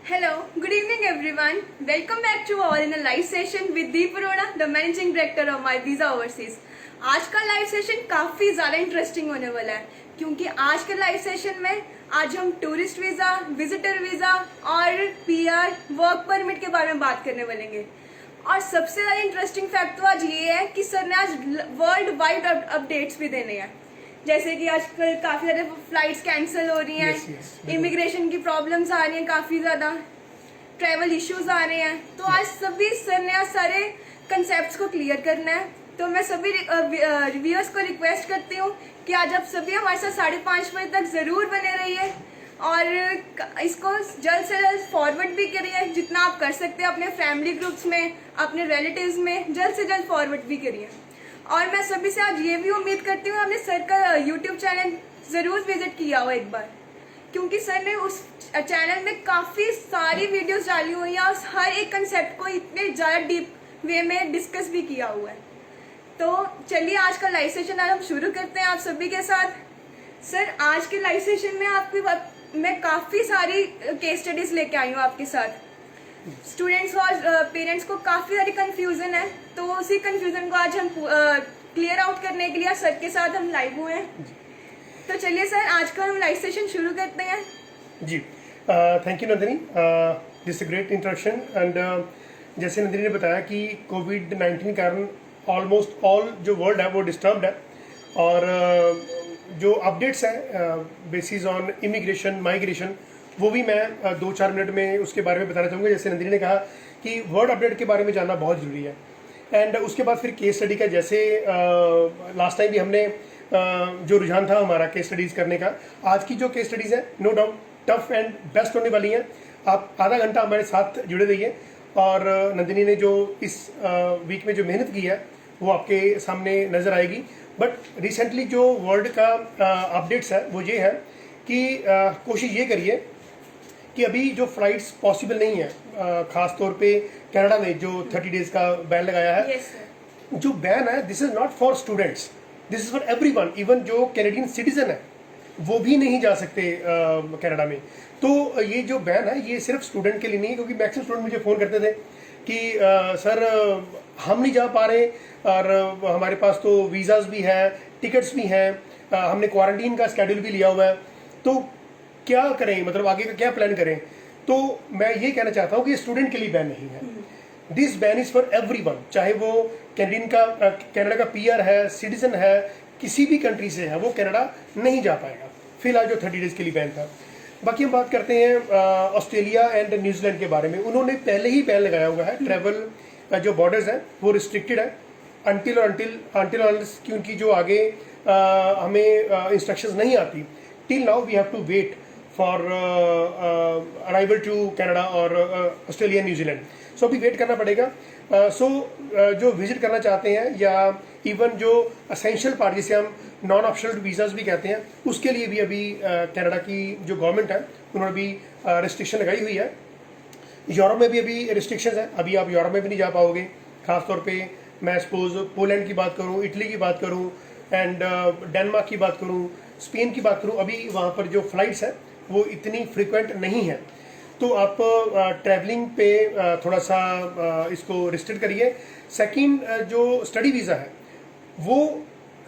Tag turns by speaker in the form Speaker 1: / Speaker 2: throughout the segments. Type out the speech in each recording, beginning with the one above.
Speaker 1: Hello, good evening everyone. Welcome back to all in a live session with Deep Arora, the managing director of My Visa Overseas. आज का live session काफी ज्यादा interesting होने वाला है क्योंकि आज के लाइव सेशन में आज हम टूरिस्ट वीजा, विजिटर वीजा और पीआर वर्क परमिट के बारे में बात करने वालेंगे। और सबसे ज्यादा इंटरेस्टिंग फैक्ट तो आज ये है कि सर ने आज वर्ल्ड वाइड अपडेट्स भी देने हैं, जैसे कि आजकल काफी ज्यादा फ्लाइट्स कैंसिल हो रही हैं, इमिग्रेशन की प्रॉब्लम्स आ रही हैं, काफी ज्यादा ट्रैवल इश्यूज आ रहे हैं। तो आज सभी सर ने आज सारे कंसेप्ट्स को क्लियर करना है। तो मैं सभी रिव्यूअर्स को रिक्वेस्ट करती हूँ कि आज आप सभी हमारे साथ 5:30 बजे तक जरूर बने रहिए और इसको जल्द से जल्द फॉरवर्ड भी करिए, जितना आप कर सकते हैं अपने फैमिली ग्रुप्स में, अपने रिलेटिव्स में जल्द से जल्द फॉरवर्ड भी करिए। और मैं सभी से आज ये भी उम्मीद करती हूँ आपने सर का यूट्यूब चैनल जरूर विजिट किया हो एक बार, क्योंकि सर ने उस चैनल में काफी सारी वीडियोस डाली हुई हैं और हर एक कंसेप्ट को इतने ज्यादा डीप वे में डिस्कस भी किया हुआ है। तो चलिए आज का लाइव सेशन आज हम शुरू करते हैं आप सभी के साथ। सर आज के लाइव सेशन में मैं काफी सारी केस स्टडीज लेके आई हूँ आपके साथ। स्टूडेंट्स और पेरेंट्स को काफी सारी कंफ्यूजन है, तो उसी कंफ्यूजन को आज हम क्लियर आउट करने के लिए सर के साथ हम लाइव हुए हैं। तो चलिए सर आज का हम लाइव सेशन शुरू करते हैं।
Speaker 2: जी thank you Nandini, this great introduction. And जैसे नंदिनी ने बताया कि कोविड-19 के कारण ऑलमोस्ट ऑल जो वर्ल्ड है वो डिस्टर्ब्ड है और जो अपडेट्स हैं बेसिस ऑन इमिग्रेशन माइग्रेशन वो भी मैं 2-4 मिनट में उसके बारे में बताना चाहूँगा। जैसे नंदिनी ने कहा कि वर्ल्ड अपडेट के बारे में जानना बहुत ज़रूरी है। एंड उसके बाद फिर केस स्टडी का, जैसे लास्ट टाइम भी हमने जो रुझान था हमारा केस स्टडीज़ करने का, आज की जो केस स्टडीज़ है no doubt tough and best होने वाली हैं। आप आधा घंटा हमारे साथ जुड़े रहिए और नंदिनी ने जो इस वीक में जो मेहनत की है वो आपके सामने नज़र आएगी। बट रिसेंटली जो वर्ल्ड का अपडेट्स है वो ये है कि कोशिश ये करिए कि अभी जो फ्लाइट्स पॉसिबल नहीं है, खास तौर पे कनाडा ने जो 30 डेज का बैन लगाया है। जो बैन है this is not for students, this is for everyone. Even जो कैनेडियन सिटीजन है वो भी नहीं जा सकते कनाडा में। तो ये जो बैन है ये सिर्फ स्टूडेंट के लिए नहीं है, क्योंकि मैक्सिमम स्टूडेंट मुझे फ़ोन करते थे कि सर हम नहीं जा पा रहे और हमारे पास तो वीज़ाज भी हैं, टिकट्स भी हैं, हमने क्वारंटीन का स्केड्यूल भी लिया हुआ है, तो क्या करें, मतलब आगे का क्या प्लान करें। तो मैं ये कहना चाहता हूँ कि स्टूडेंट के लिए बैन नहीं है, this ban is for everyone, चाहे वो कनाडा का पीआर है, सिटीजन है, किसी भी कंट्री से है, वो कनाडा नहीं जा पाएगा फिलहाल जो 30 डेज के लिए बैन था। बाकी हम बात करते हैं ऑस्ट्रेलिया एंड न्यूजीलैंड के बारे में। उन्होंने पहले ही बैन लगाया हुआ है, ट्रैवल जो बॉर्डर्स हैं वो रिस्ट्रिक्टेड है अंटिल की उनकी जो आगे हमें इंस्ट्रक्शंस नहीं आती। Till now we have to wait for arrival to Canada और ऑस्ट्रेलिया न्यूजीलैंड, सो अभी वेट करना पड़ेगा। जो विजिट करना चाहते हैं या इवन जो असेंशियल पार्ट जिसे हम नॉन ऑप्शनल वीज़ाज भी कहते हैं, उसके लिए भी अभी कनाडा की जो गवर्नमेंट है उन्होंने भी रिस्ट्रिक्शन लगाई हुई है। यूरोप में भी अभी रिस्ट्रिक्शंस हैं, अभी आप यूरोप में भी नहीं जा पाओगे। खासतौर पे मैं सपोज पोलैंड की बात करूँ, इटली की बात करूँ एंड डेनमार्क की बात करूँ, स्पेन की बात करूँ, अभी वहाँ पर जो फ्लाइट्स हैं वो इतनी फ्रीक्वेंट नहीं है। तो आप ट्रैवलिंग पे थोड़ा सा इसको रिस्ट्रिक्ट करिए। सेकंड जो स्टडी वीज़ा है वो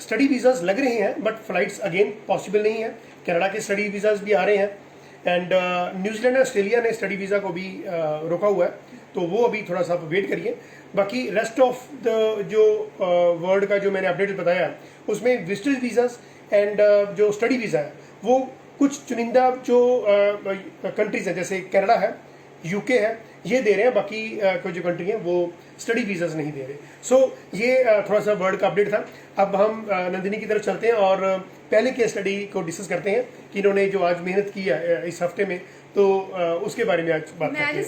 Speaker 2: स्टडी वीज़ाज लग रहे हैं बट फ्लाइट्स अगेन पॉसिबल नहीं है। कनाडा के स्टडी वीज़ाज भी आ रहे हैं एंड न्यूजीलैंड और ऑस्ट्रेलिया ने स्टडी वीज़ा को भी रोका हुआ है, तो वो अभी थोड़ा सा वेट करिए। बाकी रेस्ट ऑफ द जो वर्ल्ड का जो मैंने अपडेट बताया उसमें विजिटर वीज़ाज एंड जो स्टडी वीज़ा है वो कुछ चुनिंदा जो कंट्रीज हैं जैसे कनाडा है, यूके है, ये दे रहे हैं। बाकी कोई जो कंट्री है वो स्टडी वीज़ाज नहीं दे रहे। सो ये थोड़ा सा वर्ल्ड का अपडेट था। अब हम नंदिनी की तरफ चलते हैं और पहले केस स्टडी को डिस्कस करते हैं कि इन्होंने जो आज मेहनत की है इस हफ्ते में, तो उसके बारे में आज बात करते हैं।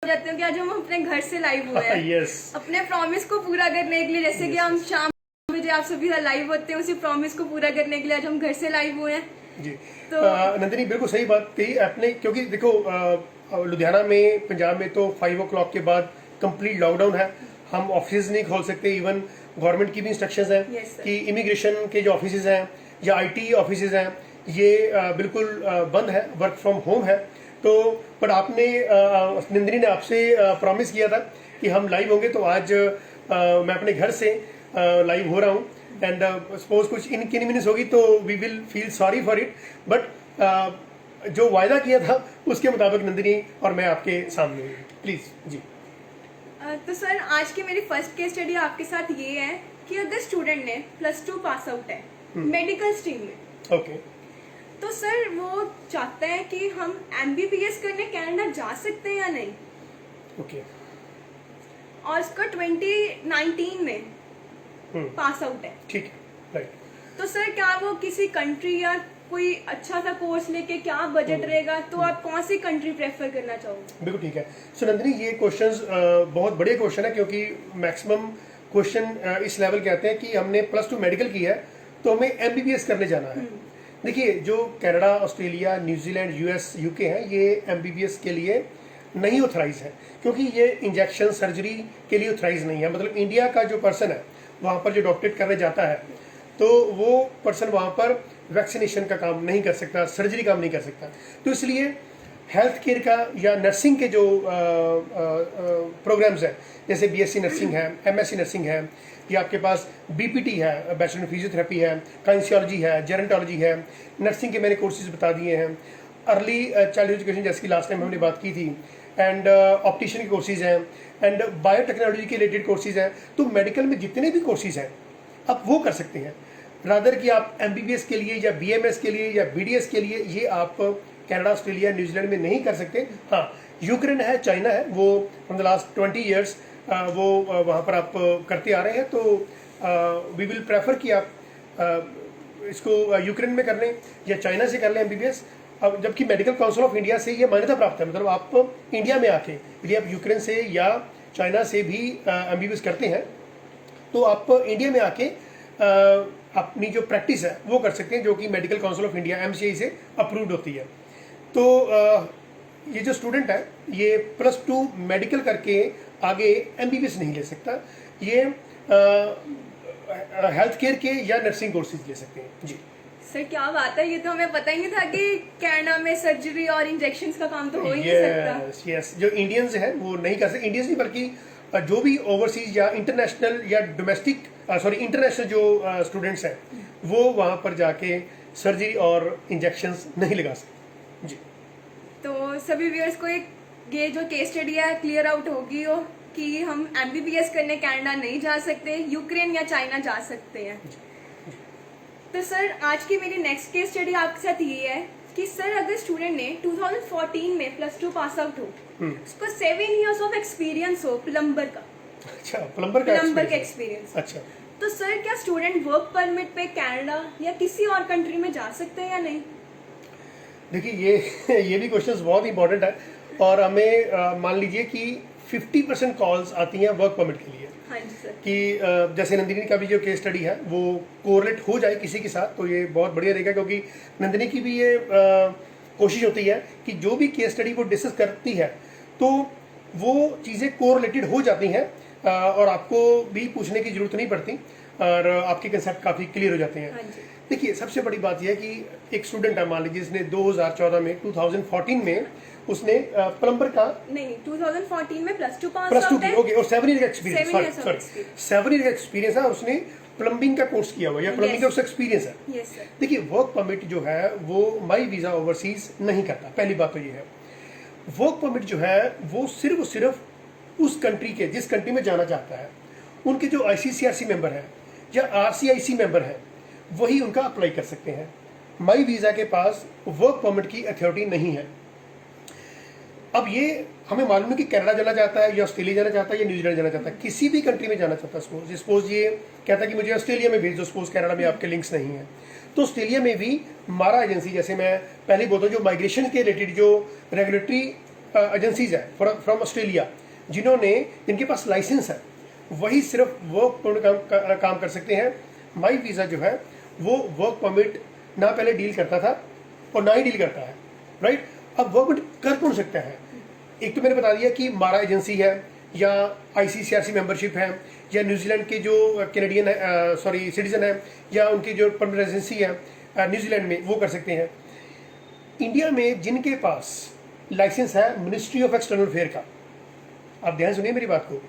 Speaker 1: जाते हैं कि आज हम अपने घर से लाइव हुए हैं
Speaker 2: yes.
Speaker 1: अपने प्रॉमिस को पूरा करने के लिए, जैसे कि हम शाम बजे आप सभी लाइव होते हैं, उसी प्रॉमिस को पूरा करने के लिए आज हम घर से लाइव हुए हैं।
Speaker 2: जी तो नंदिनी बिल्कुल सही बात कही आपने, क्योंकि देखो लुधियाना में, पंजाब में तो 5 o'clock के बाद कंप्लीट लॉकडाउन है, हम ऑफिस नहीं खोल सकते। इवन गवर्नमेंट की भी इंस्ट्रक्शंस हैं कि इमिग्रेशन के जो ऑफिस हैं या आईटी ऑफिस हैं ये बिल्कुल बंद है, वर्क फ्रॉम होम है। तो पर आपने नंदिनी ने आपसे प्रॉमिस किया था कि हम लाइव होंगे, तो आज मैं अपने घर से लाइव हो रहा हूँ। एंड सपोज कुछ इनकन्वीनियंस होगी तो we will feel sorry for it, but जो वायदा किया था उसके मुताबिक नंदिनी और मैं आपके सामने हूँ। प्लीज जी।
Speaker 1: तो सर, आज की मेरी फर्स्ट केस स्टडी आपके साथ ये है कि अगर स्टूडेंट ने +2 पास आउट है मेडिकल स्ट्रीम में,
Speaker 2: ओके
Speaker 1: तो सर वो चाहते हैं कि हम MBBS करने कनाडा जा सकते हैं या नहीं,
Speaker 2: ओके
Speaker 1: और उसका 2019 में पास आउट है।
Speaker 2: ठीक है, राइट।
Speaker 1: तो सर क्या वो किसी कंट्री या कोई अच्छा सा कोर्स लेके, क्या बजट रहेगा, तो आप कौन सी कंट्री प्रेफर करना चाहोगे?
Speaker 2: बिल्कुल ठीक है। सो नंदिनी, ये क्वेश्चंस बहुत बड़े क्वेश्चन है, क्योंकि मैक्सिमम क्वेश्चन इस लेवल के आते हैं कि हमने +2 मेडिकल किया है तो हमें MBBS करने जाना है। देखिए, जो Canada, Australia, New Zealand, US, UK है, ये MBBS के लिए नहीं ऑथराइज है, क्योंकि ये इंजेक्शन सर्जरी के लिए ऑथराइज नहीं है। मतलब इंडिया का जो पर्सन है वहाँ पर जो डॉक्टरेट करने जाता है, तो वो पर्सन वहाँ पर वैक्सीनेशन का काम नहीं कर सकता, सर्जरी काम नहीं कर सकता। तो इसलिए हेल्थ केयर का या नर्सिंग के जो प्रोग्राम्स हैं, जैसे BSc नर्सिंग है, MSc नर्सिंग है, या आपके पास BPT है, बैचलर इन फिजियोथेरेपी है, काइंसियोलॉजी है, जेरेंटोलॉजी है, नर्सिंग के मैंने कोर्सेज बता दिए हैं, अर्ली चाइल्ड एजुकेशन जैसे कि लास्ट टाइम हमने बात की थी, एंड ऑप्टिशियन के कोर्सेज हैं, एंड बायोटेक्नोलॉजी के रिलेटेड कोर्सेज हैं। तो मेडिकल में जितने भी कोर्सेज हैं आप वो कर सकते हैं, रादर कि आप MBBS के लिए या BMS के लिए या BDS के लिए ये आप कनाडा, ऑस्ट्रेलिया, न्यूजीलैंड में नहीं कर सकते। हाँ, यूक्रेन है, चाइना है, वो फ्रॉम द लास्ट 20 ईयर्स वो वहाँ पर आप करते आ रहे हैं। तो वी विल प्रेफर कि आप इसको यूक्रेन में कर लें या चाइना से कर लें MBBS। अब जबकि मेडिकल काउंसिल ऑफ इंडिया से ये मान्यता प्राप्त है, मतलब आप इंडिया में आके यदि आप यूक्रेन से या चाइना से भी MBBS करते हैं तो आप इंडिया में आके अपनी जो प्रैक्टिस है वो कर सकते हैं, जो कि medical council of India MCI से अप्रूव्ड होती है। तो ये जो स्टूडेंट है ये +2 मेडिकल करके आगे MBBS नहीं ले सकता, ये हेल्थ केयर के या नर्सिंग कोर्सेज ले सकते हैं। जी
Speaker 1: सर, क्या बात है, ये तो हमें पता ही नहीं था कि कनाडा में सर्जरी और इंजेक्शंस का काम तो हो ही नहीं सकता।
Speaker 2: यस, जो इंडियंस हैं वो नहीं कर सकते, इंडियंस नहीं बल्कि जो भी ओवरसीज या इंटरनेशनल या डोमेस्टिक इंटरनेशनल जो स्टूडेंट्स हैं वो वहाँ पर जाके सर्जरी और इंजेक्शंस नहीं लगा सकते। जी,
Speaker 1: तो सभी व्यूअर्स को ये जो केस स्टडी है क्लियर आउट होगी हो कि हम MBBS करने कनाडा नहीं जा सकते, यूक्रेन या चाइना जा सकते हैं। तो सर, आज की मेरी नेक्स्ट केस स्टडी आपके साथ ये है कि सर, अगर स्टूडेंट ने 2014 में +2 पास आउट हो, उसको 7 इयर्स ऑफ एक्सपीरियंस हो प्लम्बर का।
Speaker 2: अच्छा, प्लम्बर का
Speaker 1: एक्सपीरियंस।
Speaker 2: अच्छा,
Speaker 1: तो सर, क्या स्टूडेंट वर्क परमिट पे कनाडा या किसी और कंट्री में जा सकते हैं या नहीं?
Speaker 2: देखिए, ये भी क्वेश्चंस बहुत इंपॉर्टेंट है, और हमें मान लीजिए कि 50% कॉल्स आती हैं वर्क परमिट के लिए।
Speaker 1: हाँ जी सर।
Speaker 2: कि जैसे नंदिनी का भी जो केस स्टडी है वो कोरिलेट हो जाए किसी के साथ, तो ये बहुत बढ़िया रहेगा, क्योंकि नंदिनी की भी ये कोशिश होती है कि जो भी केस स्टडी वो डिस्कस करती है तो वो चीज़ें कोरिलेटेड हो जाती हैं, और आपको भी पूछने की जरूरत नहीं पड़ती, और आपके कंसेप्ट काफ़ी क्लियर हो जाते हैं।
Speaker 1: हाँ जी।
Speaker 2: देखिए, सबसे बड़ी बात यह है कि एक स्टूडेंट है, मान लीजिए इसने 2014 में 2014 में उसने प्लम्बर का
Speaker 1: नहीं 2014 में +2 पास
Speaker 2: +2
Speaker 1: आउट
Speaker 2: की,
Speaker 1: है।
Speaker 2: ओके, और 7 ईयर का experience,
Speaker 1: 7 years of
Speaker 2: sorry
Speaker 1: experience।
Speaker 2: 7 year का एक्सपीरियंस है, और उसने प्लम्बिंग का कोर्स किया हुआ या प्लम्बिंग का उसका एक्सपीरियंस है।
Speaker 1: Yes sir.
Speaker 2: देखिए, वर्क परमिट जो है वो माई वीज़ा ओवरसीज नहीं करता, पहली बात तो ये है। वर्क परमिट जो है वो सिर्फ उस कंट्री के, जिस कंट्री में जाना चाहता है, उनके जो ICCRC मेंबर हैं या RCIC मेंबर हैं, वही उनका अप्लाई कर सकते हैं। माई वीज़ा के पास वर्क परमिट की अथॉरिटी नहीं है। अब ये हमें मालूम है कि कनाडा जाना चाहता है या ऑस्ट्रेलिया जाना चाहता है या न्यूजीलैंड जाना चाहता है, किसी भी कंट्री में जाना चाहता है। सपोज ये कहता है कि मुझे ऑस्ट्रेलिया में भेज दो, सपोज कनाडा में आपके लिंक्स नहीं है, तो ऑस्ट्रेलिया में भी मारा एजेंसी, जैसे मैं पहले बोलता हूँ, जो माइग्रेशन के रिलेटेड जो रेगुलेटरी एजेंसीज है फ्रॉम ऑस्ट्रेलिया, जिनके पास लाइसेंस है, वही सिर्फ वर्क परमिट काम कर सकते हैं। माई वीज़ा जो है वो वर्क परमिट ना पहले डील करता था और ना ही डील करता है, राइट। अब वर्क परमिट कर कौन सकता है? एक तो मैंने बता दिया कि मारा एजेंसी है, या ICCRC मेंबरशिप है, या न्यूजीलैंड के जो कैनेडियन सिटीजन है, या उनकी जो परमानेंट रेजिडेंसी है न्यूजीलैंड में, वो कर सकते हैं। इंडिया में जिनके पास लाइसेंस है मिनिस्ट्री ऑफ एक्सटर्नल अफेयर का। आप ध्यान सुनिए मेरी बात को,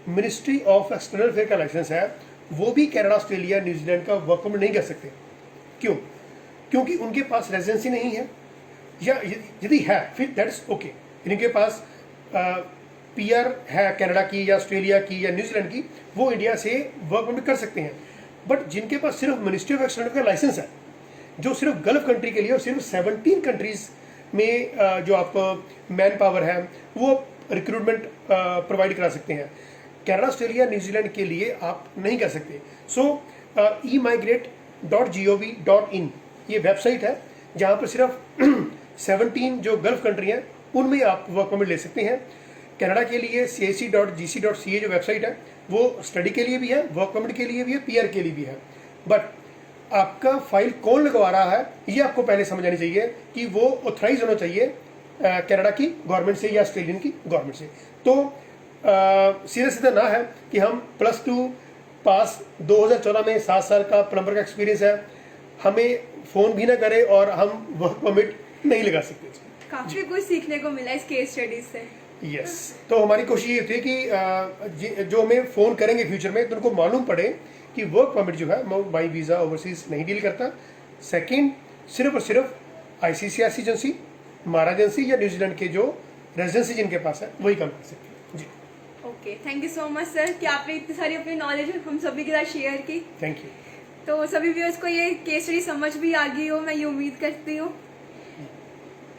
Speaker 2: मिनिस्ट्री ऑफ एक्सटर्नल अफेयर का लाइसेंस है, वो भी कनाडा, ऑस्ट्रेलिया, न्यूजीलैंड का वर्क परमिट नहीं कर सकते। क्यों? क्योंकि उनके पास रेजिडेंसी नहीं है, या यदि है फिर दैट्स ओके, इनके पास पीआर है कनाडा की या ऑस्ट्रेलिया की या न्यूजीलैंड की, वो इंडिया से वर्क परमिट कर सकते हैं। बट जिनके पास सिर्फ मिनिस्ट्री ऑफ एक्सटर्नल का लाइसेंस है, जो सिर्फ गल्फ कंट्री के लिए और सिर्फ 17 कंट्रीज में जो आप मैन पावर है वो रिक्रूटमेंट प्रोवाइड करा सकते हैं, कनाडा, ऑस्ट्रेलिया, न्यूजीलैंड के लिए आप नहीं कर सकते। सो emigrate.gov.in ये वेबसाइट है जहाँ पर सिर्फ 17 जो गल्फ कंट्री हैं उनमें आप वर्क परमिट ले सकते हैं। कनाडा के लिए cac.gc.ca जो वेबसाइट है वो स्टडी के लिए भी है, वर्क परमिट के लिए भी है, पीआर के लिए भी है। बट आपका फाइल कौन लगवा रहा है ये आपको पहले समझ आनी चाहिए कि वो ऑथराइज होना चाहिए कनाडा की गवर्नमेंट से या ऑस्ट्रेलियन की गवर्नमेंट से। तो सीधा सीधा ना है कि हम +2 पास 2014 में 7 साल का प्लम्बर का एक्सपीरियंस है, हमें फ़ोन भी ना करे और हम वर्क परमिट नहीं लगा सकते।
Speaker 1: काफी कुछ सीखने को मिला इस केस स्टडी से।
Speaker 2: यस तो हमारी कोशिश ये थी कि जो हमें फ़ोन करेंगे फ्यूचर में तो उनको मालूम पड़े कि वर्क परमिट जो है वो बाई वीज़ा ओवरसीज नहीं डील करता। सेकंड, सिर्फ और सिर्फ ICCRC एजेंसी, मारा एजेंसी या न्यूजीलैंड के जो रेजिडेंसी जिनके पास है वही काम कर सकते हैं जी।
Speaker 1: Okay, thank you so much sir कि आपने इतनी सारी अपनी नॉलेज हम सभी के साथ शेयर की।
Speaker 2: Thank you.
Speaker 1: तो सभी व्यूअर्स को ये केस स्टडी समझ भी आ गई हो, मैं ये उम्मीद करती हूँ।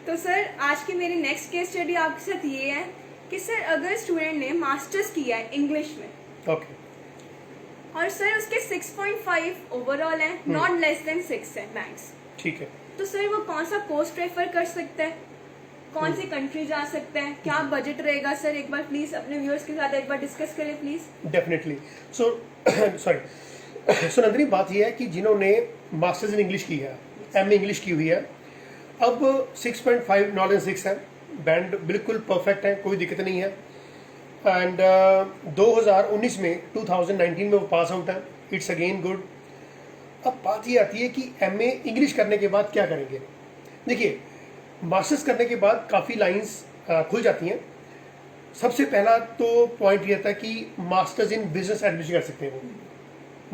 Speaker 1: तो सर आज की मेरी नेक्स्ट केस स्टडी आपके साथ ये है कि सर अगर स्टूडेंट ने मास्टर्स किया है इंग्लिश में,
Speaker 2: ओके,
Speaker 1: और सर उसके 6.5 ओवरऑल है, नॉट लेस देन 6 है मैक्स,
Speaker 2: ठीक है,
Speaker 1: तो सर वो कौन सा कोर्स प्रेफर कर सकता है, कौन सी कंट्री जा सकता है, क्या बजट रहेगा सर, एक बार प्लीज अपने व्यूअर्स के साथ एक बार डिस्कस करें प्लीज।
Speaker 2: डेफिनेटली। सो सो नंदिनी, बात यह है कि जिन्होंने मास्टर्स इन इंग्लिश की है, MA इंग्लिश की हुई है, अब 6.5 नॉट एन 6 है, बैंड बिल्कुल परफेक्ट है, कोई दिक्कत नहीं है। एंड 2019 में 2019 में वो पास आउट है, इट्स अगेन गुड। अब बात ये आती है कि MA इंग्लिश करने के बाद क्या करेंगे। देखिए, मास्टर्स करने के बाद काफ़ी लाइंस खुल जाती हैं। सबसे पहला तो पॉइंट ये था कि मास्टर्स इन बिजनेस एडमिनिस्ट्रेशन कर सकते हैं वो,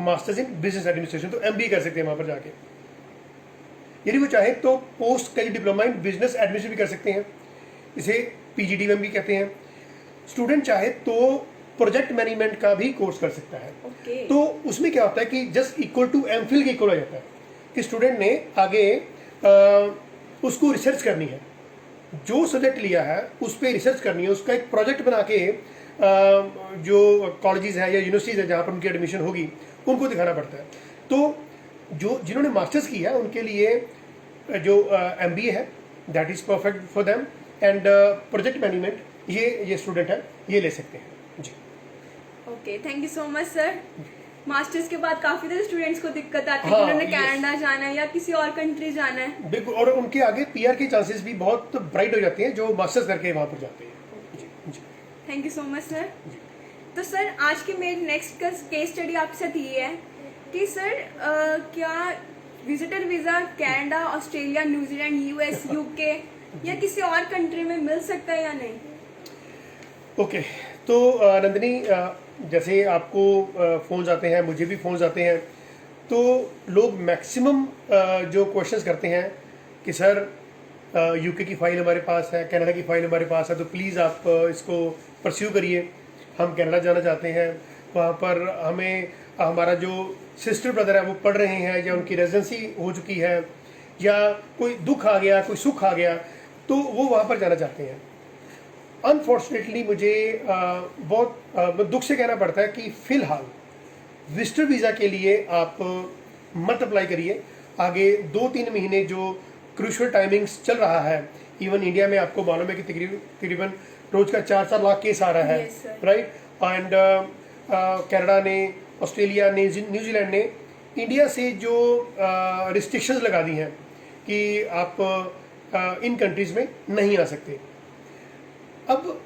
Speaker 2: मास्टर्स इन बिजनेस एडमिनिस्ट्रेशन, तो MBA कर सकते हैं वहाँ पर जाके। यदि वो चाहे तो post graduate diploma in business administration भी कर सकते हैं, इसे PGDM भी कहते हैं। स्टूडेंट चाहे तो प्रोजेक्ट मैनेजमेंट का भी कोर्स कर सकता है।
Speaker 1: Okay.
Speaker 2: तो उसमें क्या होता है कि जस्ट इक्वल टू MPhil के इक्वल हो जाता है कि स्टूडेंट ने आगे उसको रिसर्च करनी है, जो सब्जेक्ट लिया है उस पर रिसर्च करनी है, उसका एक प्रोजेक्ट बना के जो कॉलेजेस हैं या यूनिवर्सिटीज़ है जहाँ पर उनकी एडमिशन होगी उनको दिखाना पड़ता है। तो जो जिन्होंने मास्टर्स किया है उनके लिए जो MBA है that is perfect for them, and project management ये स्टूडेंट है ये ले सकते हैं जी।
Speaker 1: Okay, thank you so much sir. Masters के बाद काफी सारे स्टूडेंट्स को दिक्कत आती है
Speaker 2: हाँ,
Speaker 1: कि उन्होंने
Speaker 2: yes.
Speaker 1: कनाडा जाना है या किसी और कंट्री जाना है।
Speaker 2: बिल्कुल, और उनके आगे PR के चांसेस भी बहुत ब्राइट हो जाते हैं जो मास्टर्स करके वहाँ पर जाते हैं जी।
Speaker 1: Thank you so much sir. तो सर आज की मेरी नेक्स्ट केस स्टडी आपके साथ ये है कि सर क्या visitor visa Canada, Australia, New Zealand, US, UK या किसी और कंट्री में मिल सकता है या नहीं।
Speaker 2: ओके, तो नंदिनी, जैसे आपको फ़ोन्स आते हैं, मुझे भी फ़ोन्स आते हैं, तो लोग मैक्सिमम जो क्वेश्चंस करते हैं कि सर UK की फ़ाइल हमारे पास है, कनाडा की फ़ाइल हमारे पास है, तो प्लीज़ आप इसको परस्यू करिए, हम कनाडा जाना चाहते हैं, वहाँ पर हमें हमारा जो सिस्टर ब्रदर है वो पढ़ रहे हैं या उनकी रेजिडेंसी हो चुकी है या कोई दुख आ गया, कोई सुख आ गया, तो वो वहाँ पर जाना चाहते हैं। अनफॉर्चुनेटली मुझे बहुत दुख से कहना पड़ता है कि फ़िलहाल विजिटर वीज़ा के लिए आप मत अप्लाई करिए। आगे 2-3 महीने जो क्रूशियल टाइमिंग्स चल रहा है, इवन इंडिया में आपको मालूम है कि तकरीबन रोज़ का 4-4 लाख केस आ रहा है, राइट। एंड कनाडा ने, ऑस्ट्रेलिया ने, न्यूजीलैंड ने इंडिया से जो रिस्ट्रिक्शंस लगा दी हैं कि आप इन कंट्रीज़ में नहीं आ सकते। अब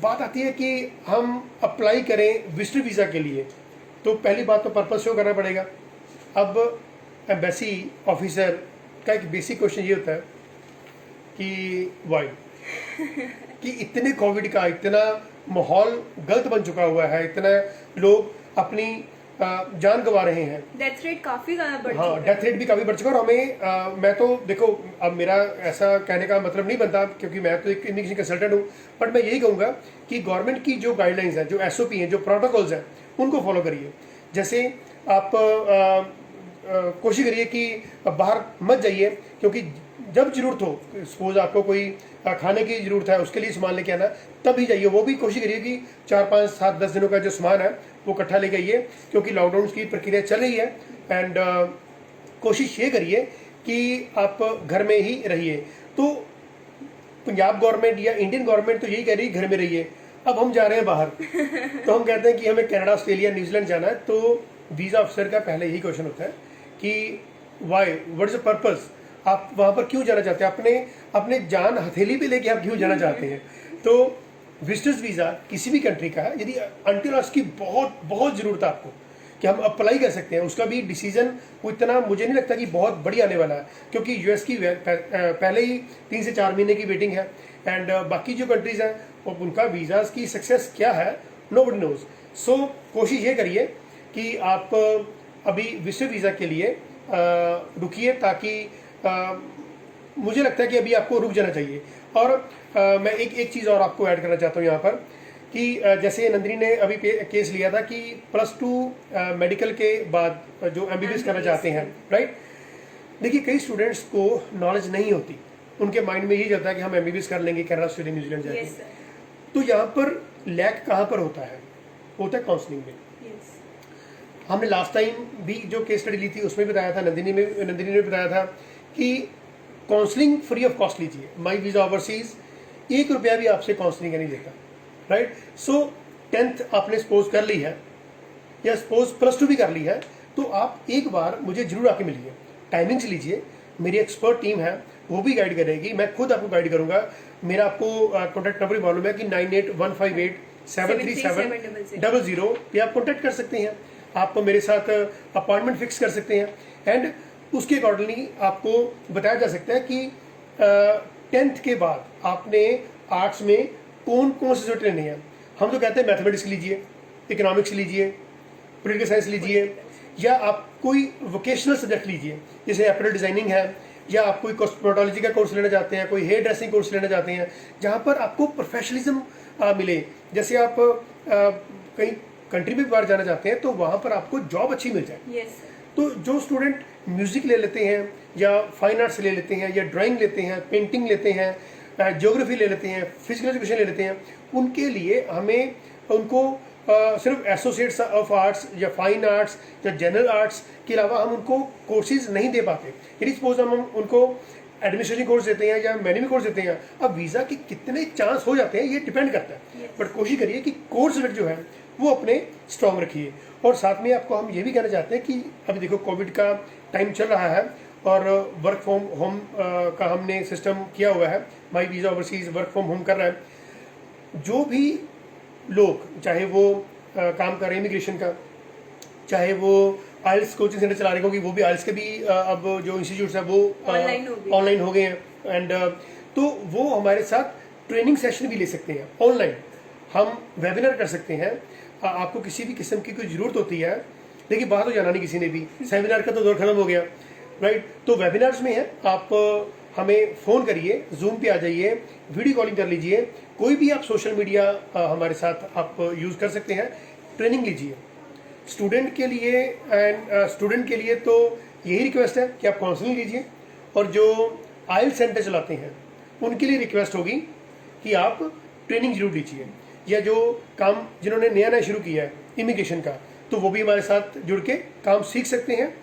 Speaker 2: बात आती है कि हम अप्लाई करें विजिटर वीज़ा के लिए, तो पहली बात तो पर्पस शो करना पड़ेगा। अब एम्बेसी ऑफिसर का एक बेसिक क्वेश्चन ये होता है कि वाई कि इतने कोविड का इतना माहौल गलत बन चुका हुआ है, इतना लोग अपनी जान गंवा रहे हैं,
Speaker 1: डेथ रेट काफी ज्यादा बढ़
Speaker 2: हाँ,
Speaker 1: चुका है।
Speaker 2: डेथ रेट भी काफी बढ़ चुका है। और हमें मैं तो देखो, अब मेरा ऐसा कहने का मतलब नहीं बनता क्योंकि मैं तो एक इमिग्रेशन कंसल्टेंट हूँ, बट मैं यही कहूँगा कि गवर्नमेंट की जो गाइडलाइंस हैं, जो एसओपी हैं, जो प्रोटोकॉल्स हैं, उनको फॉलो करिए। जैसे आप कोशिश करिए कि बाहर मत जाइए, क्योंकि जब जरूरत हो, सपोज आपको कोई खाने की जरूरत है, उसके लिए सामान लेके आना, तभी जाइए। वो भी कोशिश करिए कि 4, 5, 7, 10 दिनों का जो सामान है वो इकट्ठा लेके आइए, क्योंकि लॉकडाउन की प्रक्रिया चल रही है। एंड कोशिश ये करिए कि आप घर में ही रहिए। तो पंजाब गवर्नमेंट या इंडियन गवर्नमेंट तो यही कह रही है घर में रहिए। अब हम जा रहे हैं बाहर तो हम कहते हैं कि हमें कनाडा, ऑस्ट्रेलिया, न्यूजीलैंड जाना है, तो वीज़ा ऑफिसर का पहले यही क्वेश्चन होता है कि why, what is the purpose, आप वहाँ पर क्यों जाना चाहते हैं, अपने जान हथेली पे लेके आप क्यों जाना चाहते हैं। तो विजिटर्स वीज़ा किसी भी कंट्री का है, यदि अनटिल उसकी बहुत बहुत ज़रूरत है आपको कि हम अप्लाई कर सकते हैं, उसका भी डिसीजन वो इतना मुझे नहीं लगता कि बहुत बड़ी आने वाला है, क्योंकि यूएस की पहले ही 3 से 4 महीने की वेटिंग है। एंड बाकी जो कंट्रीज हैं उनका वीज़ाज की सक्सेस क्या है, नोबडी नोज। सो कोशिश ये करिए कि आप अभी विजिटर वीज़ा के लिए रुकिए, ताकि मुझे लगता है कि अभी आपको रुक जाना चाहिए। और मैं एक चीज़ और आपको ऐड करना चाहता हूँ यहाँ पर कि जैसे नंदिनी ने अभी केस लिया था कि +2 मेडिकल के बाद जो एमबीबीएस करना चाहते हैं, राइट। देखिए, कई स्टूडेंट्स को नॉलेज नहीं होती, उनके माइंड में यही चलता है कि हम एमबीबीएस कर लेंगे, कनाडा, ऑस्ट्रेलिया, न्यूजीलैंड जाएंगे।
Speaker 1: Yes, sir.
Speaker 2: तो यहाँ पर लैक कहाँ पर होता है काउंसलिंग में।
Speaker 1: Yes.
Speaker 2: हमने लास्ट टाइम भी जो केस स्टडी ली थी उसमें बताया था, नंदिनी ने बताया था कि काउंसलिंग फ्री ऑफ कॉस्ट लीजिए। माई वीज़ा ओवरसीज 1 रुपया भी आपसे काउंसलिंग का नहीं देता, राइट। सो 10th आपने सपोज कर ली है या सपोज +2 भी कर ली है, तो आप एक बार मुझे जरूर आके मिलिए, टाइमिंग्स लीजिए, मेरी एक्सपर्ट टीम है वो भी गाइड करेगी, मैं खुद आपको गाइड करूंगा। मेरा आपको कॉन्टैक्ट नंबर मालूम है कि 9815873700 पे आप कॉन्टैक्ट कर सकते हैं, आप मेरे साथ अपॉइंटमेंट फिक्स कर सकते हैं। एंड उसके अकॉर्डिंगली आपको बताया जा सकता है कि 10th के बाद आपने आर्ट्स में कौन कौन से सब्जेक्ट लेने हैं। हम तो कहते हैं मैथमेटिक्स लीजिए, इकोनॉमिक्स लीजिए, पॉलिटिकल साइंस लीजिए, या आप कोई वोकेशनल सब्जेक्ट लीजिए, जैसे अपरेल डिजाइनिंग है, या आप कोई कॉस्मेटोलॉजी का कोर्स लेना चाहते हैं, कोई हेयर ड्रेसिंग कोर्स लेना चाहते हैं, जहाँ पर आपको प्रोफेशनलिज्म मिले। जैसे आप कहीं कंट्री में बाहर जाना चाहते हैं तो वहाँ पर आपको जॉब अच्छी मिल जाए।
Speaker 1: Yes.
Speaker 2: तो जो स्टूडेंट म्यूजिक ले लेते हैं, या फाइन आर्ट्स ले लेते हैं, या ड्राइंग लेते हैं, पेंटिंग लेते हैं, ज्योग्राफी ले लेते हैं, फिजिकल एजुकेशन ले लेते हैं, उनके लिए हमें उनको सिर्फ एसोसिएट्स ऑफ आर्ट्स या फाइन आर्ट्स या जनरल आर्ट्स के अलावा हम उनको कोर्सेज नहीं दे पाते। यदि सपोज हम उनको एडमिनिस्ट्रेशन कोर्स देते हैं या मैनेजमेंट कोर्स देते हैं, अब वीज़ा के कितने चांस हो जाते हैं ये डिपेंड करता है। बट कोशिश करिए कि कोर्स जो है वो अपने स्ट्रॉन्ग रखिए। और साथ में आपको हम ये भी कहना चाहते हैं कि अभी देखो कोविड का टाइम चल रहा है और वर्क फ्रॉम होम का हमने सिस्टम किया हुआ है, माई visa overseas work from home कर रहा है। जो भी लोग, चाहे वो काम कर रहे हैं इमिग्रेशन का, चाहे वो आइल्स कोचिंग सेंटर चला रहे, क्योंकि वो भी आइल्स के भी अब जो इंस्टीट्यूट्स है वो ऑनलाइन हो गए हैं। एंड तो वो हमारे साथ ट्रेनिंग सेशन भी ले सकते हैं ऑनलाइन, हम वेबिनार कर सकते हैं। आपको किसी भी किस्म की कोई ज़रूरत होती है, देखिए बाहर तो जाना नहीं किसी ने भी, सेमिनार का तो दौर खत्म हो गया, राइट। तो वेबिनार्स में है, आप हमें फ़ोन करिए, जूम पे आ जाइए, वीडियो कॉलिंग कर लीजिए, कोई भी आप सोशल मीडिया हमारे साथ आप यूज़ कर सकते हैं, ट्रेनिंग लीजिए। स्टूडेंट के लिए तो यही रिक्वेस्ट है कि आप काउंसलिंग लीजिए, और जो आइल सेंटर चलाते हैं उनके लिए रिक्वेस्ट होगी कि आप ट्रेनिंग जरूर लीजिए, या जो काम जिन्होंने नया शुरू किया है इमिग्रेशन का, तो वो भी हमारे साथ जुड़ के काम सीख सकते हैं।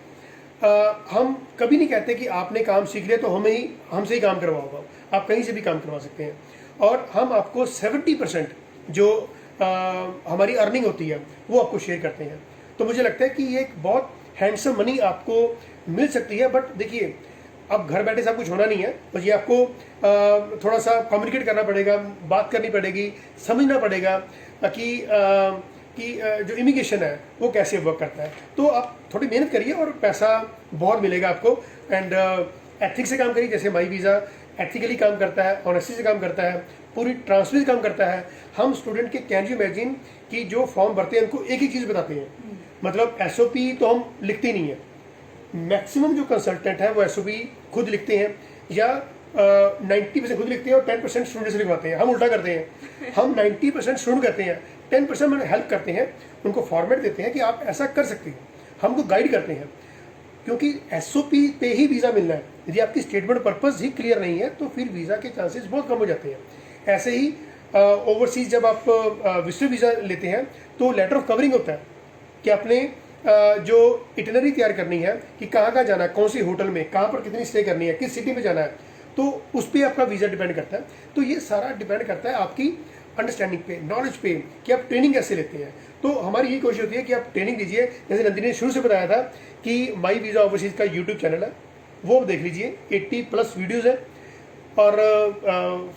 Speaker 2: हम कभी नहीं कहते कि आपने काम सीख लिया तो हमसे ही काम करवाओगा, आप कहीं से भी काम करवा सकते हैं। और हम आपको 70% जो हमारी अर्निंग होती है वो आपको शेयर करते हैं। तो मुझे लगता है कि ये एक बहुत हैंडसम मनी आपको मिल सकती है। बट देखिए, अब घर बैठे सब कुछ होना नहीं है, बस ये आपको थोड़ा सा कम्युनिकेट करना पड़ेगा, बात करनी पड़ेगी, समझना पड़ेगा कि जो इमिग्रेशन है वो कैसे वर्क करता है। तो आप थोड़ी मेहनत करिए और पैसा बहुत मिलेगा आपको। एंड एथिक्स से काम करिए, जैसे माई वीज़ा एथिकली काम करता है, ऑनेस्टी से काम करता है, पूरी ट्रांसपेरेंसी काम करता है। हम स्टूडेंट के कैन यू इमेजिन कि जो फॉर्म भरते हैं उनको एक ही चीज़ बताते हैं, मतलब एसओपी तो हम लिखते नहीं है। मैक्सिमम जो कंसल्टेंट है वो एसओपी खुद लिखते हैं या 90% खुद लिखते हैं और 10% स्टूडेंट से लिखवाते हैं। हम उल्टा करते हैं, हम 90% स्टूडेंट करते हैं, 10% में हेल्प करते हैं, उनको फॉर्मेट देते हैं कि आप ऐसा कर सकते हैं, हमको गाइड करते हैं। क्योंकि एसओपी पे ही वीज़ा मिलना है, यदि आपकी स्टेटमेंट पर्पस ही क्लियर नहीं है तो फिर वीज़ा के चांसेस बहुत कम हो जाते हैं। ऐसे ही ओवरसीज जब आप विजिटर वीज़ा लेते हैं तो लेटर ऑफ कवरिंग होता है कि आपने जो इटनरी तैयार करनी है कि कहाँ जाना है, कौन सी होटल में, कहाँ पर कितनी स्टे करनी है, किस सिटी में जाना है, तो उस पर आपका वीज़ा डिपेंड करता है। तो ये सारा डिपेंड करता है आपकी अंडरस्टैंडिंग पे, नॉलेज पे, कि आप ट्रेनिंग कैसे लेते हैं। तो हमारी यही कोशिश होती है कि आप ट्रेनिंग लीजिए। जैसे नंदिनी ने शुरू से बताया था कि माई वीज़ा ओवरसीज़ का यूट्यूब चैनल है, वो आप देख लीजिए, 80+ वीडियोज़ है। और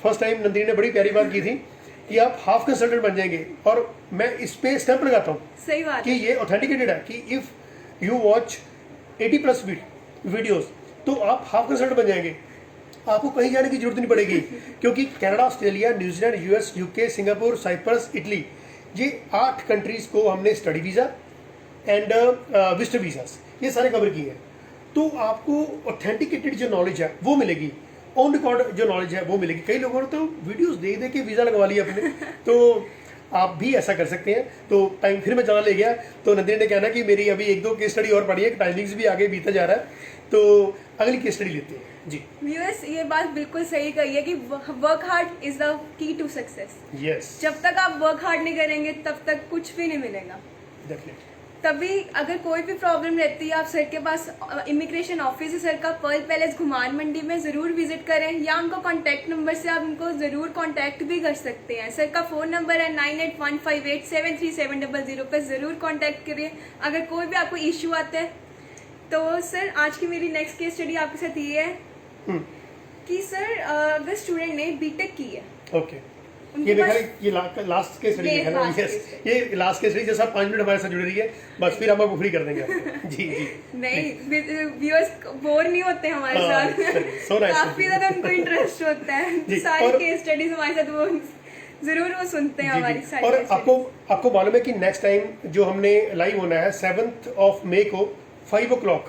Speaker 2: फर्स्ट टाइम नंदिनी ने बड़ी प्यारी बात की थी कि आप हाफ कंसल्टेंट बन जाएंगे, और मैं इस पे स्टैंप लगाता हूँ
Speaker 1: सही बात
Speaker 2: कि ये ऑथेंटिकेटेड है कि इफ़ यू वॉच 80+ वीडियोज़ तो आप हाफ कंसल्टेंट बन जाएंगे, आपको कहीं जाने की जरूरत नहीं पड़ेगी। क्योंकि Canada, Australia, New Zealand, US, UK, Singapore, Cyprus, Italy, ये 8 कंट्रीज़ को हमने study visa and visitor visas ये सारे कवर किए हैं। तो आपको ऑथेंटिकेटेड जो नॉलेज है वो मिलेगी, ऑन रिकॉर्ड जो नॉलेज है वो मिलेगी। कई लोगों ने तो वीडियोस देख के वीज़ा लगवा लिया अपने, तो आप भी ऐसा कर सकते हैं। तो टाइम फिर मैं जहाँ ले गया, तो नंदिनी ने कहना कि मेरी अभी 1-2 केस स्टडी और पढ़ी है, टाइमिंग्स भी आगे बीता जा रहा है, तो अगली केस स्टडी लेते हैं जी।
Speaker 1: व्यूअर्स, ये बात बिल्कुल सही कही है कि work hard is the key to success.
Speaker 2: Yes,
Speaker 1: जब तक आप वर्क हार्ड नहीं करेंगे तब तक कुछ भी नहीं मिलेगा।
Speaker 2: डेफिनेटली।
Speaker 1: तभी अगर कोई भी प्रॉब्लम रहती है, आप सर के पास, इमिग्रेशन ऑफिस है सर का, पर्ल पैलेस घुमान मंडी में ज़रूर विजिट करें, या उनको कॉन्टैक्ट नंबर से आप उनको ज़रूर कॉन्टैक्ट भी कर सकते हैं। सर का फ़ोन नंबर है 9815873700 पर ज़रूर कॉन्टैक्ट करिए अगर कोई भी आपको इश्यू आता है। तो सर, आज की मेरी नेक्स्ट केस स्टडी आपके साथ ये है कि सर अगर स्टूडेंट ने बीटेक की है,
Speaker 2: ओके, ये देखा ये लास्ट केस स्टडी है ना। यस, ये लास्ट केस स्टडी, जैसा 5 मिनट हमारे साथ जुड़े रहिए, बस फिर हम आपको फ्री कर देंगे आपको। जी जी
Speaker 1: नहीं, व्यूअर्स बोर नहीं होते हमारे साथ, काफी ज्यादा उनको इंटरेस्ट होता है। सारी केस स्टडीज हमारे साथ वो जरूर वो सुनते हैं हमारी सारी।
Speaker 2: और आपको मालूम है कि नेक्स्ट टाइम जो हमने लाइव होना है 7 मई को 5 o'clock,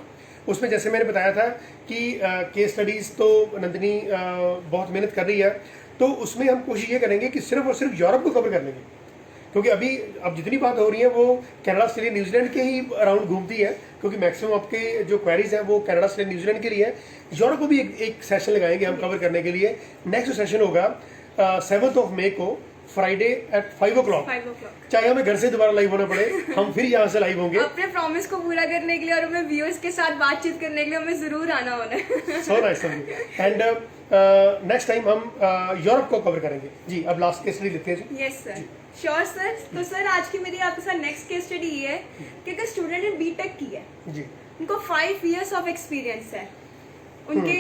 Speaker 2: उसमें जैसे मैंने बताया था कि केस स्टडीज तो नंदिनी बहुत मेहनत कर रही है, तो उसमें हम कोशिश ये करेंगे कि सिर्फ और सिर्फ यूरोप को कवर कर लेंगे। क्योंकि अब जितनी बात हो रही है वो कनाडा, ऑस्ट्रेलिया, न्यूजीलैंड के ही अराउंड घूमती है, क्योंकि मैक्सिमम आपके जो क्वेरीज हैं वो कनाडा, ऑस्ट्रेलिया, न्यूजीलैंड के लिए है। यूरोप को भी एक सेशन लगाएंगे हम कवर करने के लिए। नेक्स्ट सेशन होगा 7 मई को, फ्राइडे एट 5 o'clock। चाहे हमें घर से दोबारा लाइव होना पड़े, हम फिर यहाँ से लाइव होंगे।
Speaker 1: अपने प्रॉमिस को पूरा करने के लिए और अपने व्यूअर्स के साथ बातचीत करने के लिए हमें जरूर आना होना है।
Speaker 2: So nice. And next time हम यूरोप को कवर करेंगे जी। अब लास्ट केस स्टडी लेते हैं जी।
Speaker 1: Yes sir, sure sir. तो सर, आज की मेरी आपके साथ नेक्स्ट केस स्टडी ये है कि अगर स्टूडेंट ने बीटेक की है
Speaker 2: जी,
Speaker 1: उनको 5 years ऑफ एक्सपीरियंस है, उनके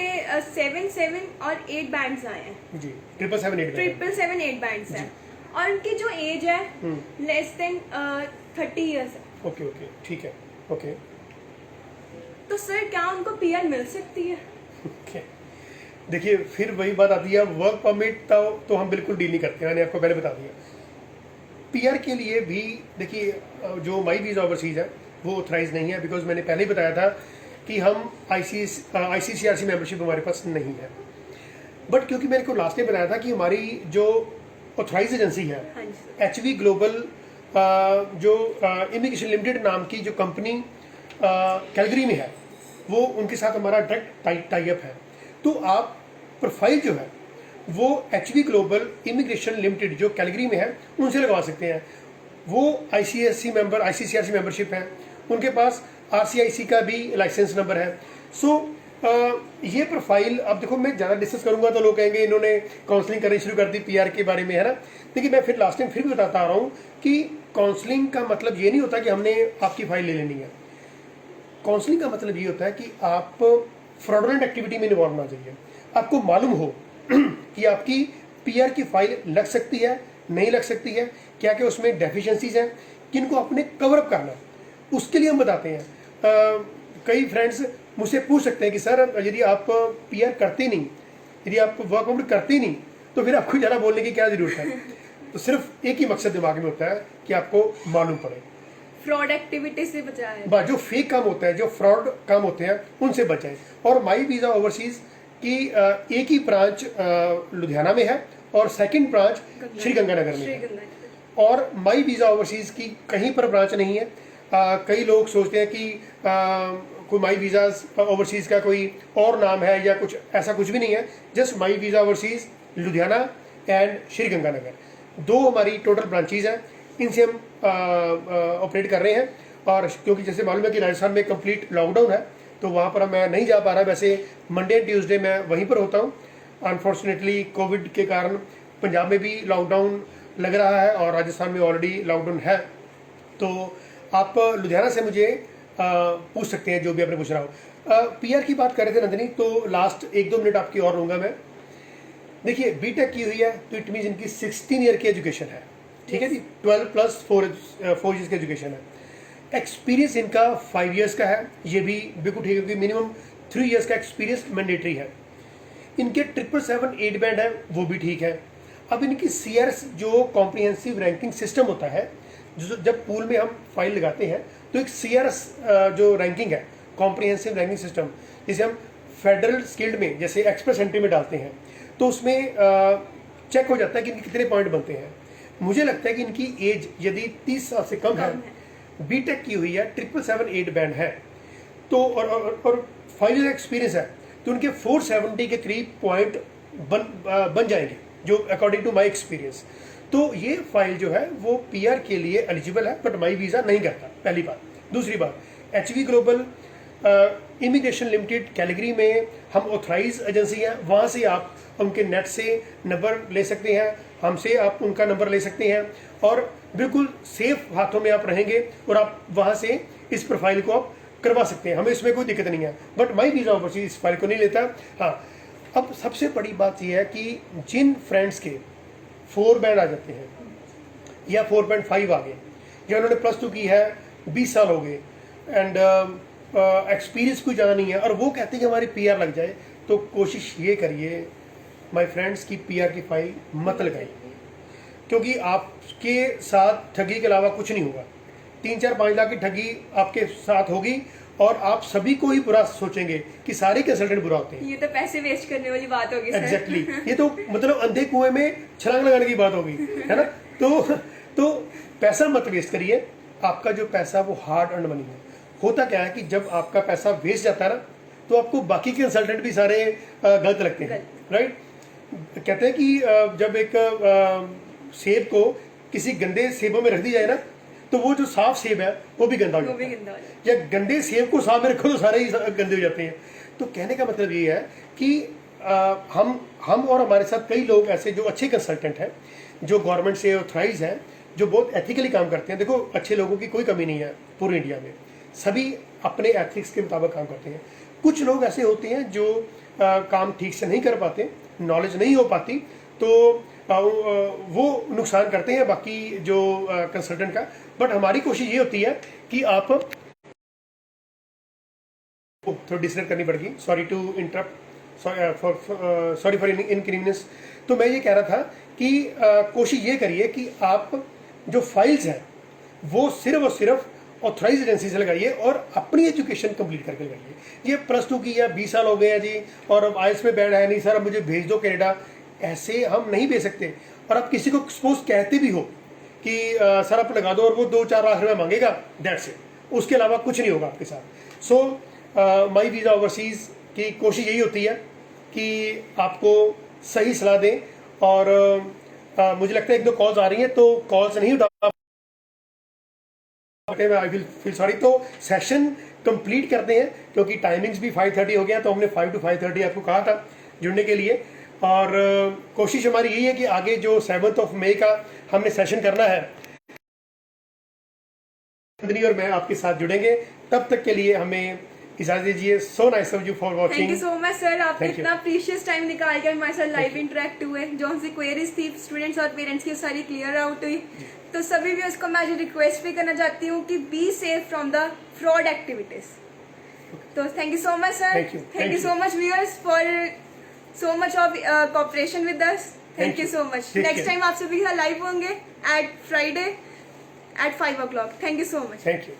Speaker 1: 7 और 8 बैंड्स आए हैं
Speaker 2: जी, 777
Speaker 1: बैंड्स हैं, और उनकी जो एज है लेस देन 30 years है।
Speaker 2: ओके ओके, ठीक है, ओके।
Speaker 1: तो सर, क्या उनको पीआर मिल सकती है?
Speaker 2: ओके, देखिए फिर वही बात आती है, वर्क परमिट तो हम बिल्कुल डील नहीं करते, मैंने आपको पहले बता दिया। पीआर के लिए भी देखिए, जो माई वीज़ा ओवरसीज है वो ऑथराइज नहीं है, बिकॉज मैंने पहले ही बताया था कि हम ICCRC मेंबरशिप हमारे पास नहीं है। बट क्योंकि मैंने को लास्ट टाइम बताया था कि हमारी जो ऑथराइज एजेंसी है HV ग्लोबल, जो इमिग्रेशन लिमिटेड नाम की जो कंपनी कैलगरी में है, वो उनके साथ हमारा डायरेक्ट टाई अप है। तो आप प्रोफाइल जो है वो HV ग्लोबल इमिग्रेशन लिमिटेड जो कैलगरी में है उनसे लगवा सकते हैं। वो ICCRC मेंबरशिप है, उनके पास RCIC का भी लाइसेंस नंबर है। सो ये प्रोफाइल, अब देखो मैं ज़्यादा डिस्कस करूंगा तो लोग कहेंगे इन्होंने काउंसलिंग करनी शुरू कर दी पीआर के बारे में, है ना। देखिए, मैं फिर लास्ट टाइम फिर भी बताता आ रहा हूँ कि काउंसलिंग का मतलब ये नहीं होता कि हमने आपकी फाइल ले लेनी है। काउंसलिंग का मतलब ये होता है कि आप फ्रॉडुलेंट एक्टिविटी में इन्वॉल्व ना जाइए। आपको मालूम हो कि आपकी पीआर की फाइल लग सकती है, नहीं लग सकती है, क्या क्या उसमें डेफिशिएंसीज हैं, किनको आपने कवर अप करना है, उसके लिए हम बताते हैं। कई फ्रेंड्स मुझसे पूछ सकते हैं कि सर, यदि आप पीआर करते नहीं यदि आप वर्कआउट करते ही नहीं तो फिर आपको ज़्यादा बोलने की क्या ज़रूरत है। तो सिर्फ एक ही मकसद दिमाग में होता है कि आपको मालूम पड़े।
Speaker 1: फ्रॉड एक्टिविटी से बचाए,
Speaker 2: बस जो फेक काम होता है, जो फ्रॉड काम होते हैं, उनसे बचाएं। और माई वीज़ा ओवरसीज़ की एक ही ब्रांच लुधियाना में है और सेकंड ब्रांच श्री गंगानगर में है। और माई वीज़ा ओवरसीज़ की कहीं पर ब्रांच नहीं है। कई लोग सोचते हैं कि कोई माई वीज़ा ओवरसीज़ का कोई और नाम है या कुछ, ऐसा कुछ भी नहीं है। Just my visa overseas Ludhiana and Shri Ganganagar, दो हमारी टोटल ब्रांचेज हैं। इनसे हम ऑपरेट कर रहे हैं। और क्योंकि जैसे मालूम है कि राजस्थान में कंप्लीट लॉकडाउन है तो वहाँ पर मैं नहीं जा पा रहा। वैसे मंडे एंड ट्यूसडे मैं वहीं पर होता हूँ। अनफॉर्चुनेटली कोविड के कारण पंजाब में भी लॉकडाउन लग रहा है और राजस्थान में ऑलरेडी लॉकडाउन है। तो आप लुधियाना से मुझे पूछ सकते हैं जो भी आपने पूछ रहा हो। पीआर की बात कर रहे थे नंदिनी, तो लास्ट 1-2 मिनट आपकी और लूँगा मैं। देखिए बीटेक की हुई है तो इट मीन्स इनकी 16 ईयर की एजुकेशन है, ठीक है जी। 12 प्लस 4 ईयर्स की एजुकेशन है। एक्सपीरियंस इनका 5 ईयर्स का है, ये भी बिल्कुल ठीक है क्योंकि मिनिमम 3 ईयर्स का एक्सपीरियंस मैंडेटरी है। इनके 777-8 बैंड है, वो भी ठीक है। अब इनकी सीआरएस जो कॉम्प्रिहेंसिव रैंकिंग सिस्टम होता है, जो जब पूल में हम फाइल लगाते हैं तो एक सीआरएस जो रैंकिंग है, कॉम्प्रिहेंसिव रैंकिंग सिस्टम, जिसे हम फेडरल स्किल्ड में जैसे एक्सप्रेस एंट्री में डालते हैं तो उसमें चेक हो जाता है कि इनके कितने पॉइंट बनते हैं। मुझे लगता है कि इनकी एज यदि 30 साल से कम है, बीटेक की हुई है, 777-8 बैंड है, तो और 5 ईयर एक्सपीरियंस है, तो उनके 470 के करीब पॉइंट बन जाएंगे जो अकॉर्डिंग टू माय एक्सपीरियंस। तो ये फाइल जो है वो पीआर के लिए एलिजिबल है, बट माई वीज़ा नहीं करता, पहली बात। दूसरी बात, HV global immigration limited category में हम ऑथराइज एजेंसी हैं, वहाँ से आप उनके नेट से नंबर ले सकते हैं, हमसे आप उनका नंबर ले सकते हैं और बिल्कुल सेफ हाथों में आप रहेंगे और आप वहाँ से इस प्रोफाइल को आप करवा सकते हैं। हमें इसमें कोई दिक्कत नहीं है, बट माई वीज़ा ओवरसीज इस फाइल को नहीं लेता। हाँ, अब सबसे बड़ी बात यह है कि जिन फ्रेंड्स के 4 बैंड आ जाते हैं या 4.5 आ गए, या उन्होंने +2 की है, 20 साल हो गए एंड एक्सपीरियंस कोई ज़्यादा नहीं है और वो कहते हैं कि हमारी पीआर लग जाए, तो कोशिश ये करिए माय फ्रेंड्स की पीआर की फाइल मत लगाइए, क्योंकि आपके साथ ठगी के अलावा कुछ नहीं होगा। 3-4-5 लाख की ठगी आपके साथ होगी और आप सभी को ही बुरा सोचेंगे कि सारे कंसल्टेंट बुरा होते हैं।
Speaker 1: ये तो पैसे वेस्ट करने वाली बात होगी।
Speaker 2: एग्जैक्टली ये तो मतलब अंधे कुएं में छलांग लगाने की बात होगी, है ना। तो पैसा मत वेस्ट करिए। आपका जो पैसा वो हार्ड अर्न मनी है। होता क्या है कि जब आपका पैसा वेस्ट जाता है ना, तो आपको बाकी के कंसल्टेंट भी सारे गलत लगते हैं, राइट। कहते हैं कि जब एक सेब को किसी गंदे सेबों में रख दी जाए ना, तो वो जो साफ सेब है वो भी गंदा हो जाता है, या गंदे सेब को साफ में रखो तो सारे ही गंदे हो जाते हैं। तो कहने का मतलब ये है कि हम और हमारे साथ कई लोग ऐसे जो अच्छे कंसल्टेंट हैं, जो गवर्नमेंट से ऑथराइज हैं, जो बहुत एथिकली काम करते हैं। देखो, अच्छे लोगों की कोई कमी नहीं है पूरे इंडिया में, सभी अपने एथिक्स के मुताबिक काम करते हैं। कुछ लोग ऐसे होते हैं जो काम ठीक से नहीं कर पाते, नॉलेज नहीं हो पाती, तो वो नुकसान करते हैं बाकी जो कंसल्टेंट का। बट हमारी कोशिश ये होती है कि आप थोड़ी डिस्कस करनी पड़ेगी। Sorry to interrupt, sorry for inconvenience. तो मैं ये कह रहा था कि कोशिश ये करिए कि आप जो फाइल्स हैं वो सिर्फ और सिर्फ ऑथराइज एजेंसी से लगाइए और अपनी एजुकेशन कंप्लीट करके लगाइए। ये +2 की या 20 साल हो गए हैं जी और अब आइल्स में बैंड है नहीं सर, अब मुझे भेज दो कनाडा, ऐसे हम नहीं भेज सकते। और आप किसी को सपोज कहते भी हो कि सर आप लगा दो और वो 2-4 लाख रुपये मांगेगा, दैट्स इट, उसके अलावा कुछ नहीं होगा आपके साथ। सो माई वीज़ा ओवरसीज़ की कोशिश यही होती है कि आपको सही सलाह दें। और मुझे लगता है 1-2 कॉल्स आ रही हैं, तो कॉल्स नहीं उठा, आई विल फील सॉरी। तो सेशन कंप्लीट करते हैं क्योंकि टाइमिंग्स भी 5:30 हो गया, तो हमने 5 to 5:30 आपको कहा था जुड़ने के लिए। और कोशिश हमारी यही है कि आगे जो 7 मई का हमने सेशन करना है, और मैं आपके साथ जुड़ेंगे। तब तक के लिए हमें इजाजत दीजिए। So nice of you for watching.
Speaker 1: Thank you so much sir, आपने इतना प्रीशियस टाइम निकाल कर हमारे साथ लाइव इंटरेक्ट हुए। जो हमसे क्वेरीज थी स्टूडेंट्स और पेरेंट्स की सारी क्लियर आउट हुई। तो सभी व्यूअर्स को मैं आज रिक्वेस्ट भी करना चाहती हूँ कि be safe from the fraud activities. तो thank you so much sir, thank you so much viewers for so much of cooperation with us. Thank you so much.
Speaker 2: Take
Speaker 1: Next
Speaker 2: care.
Speaker 1: time आप सभी का live होंगे at Friday at 5 o'clock. Thank you so much.
Speaker 2: Thank you.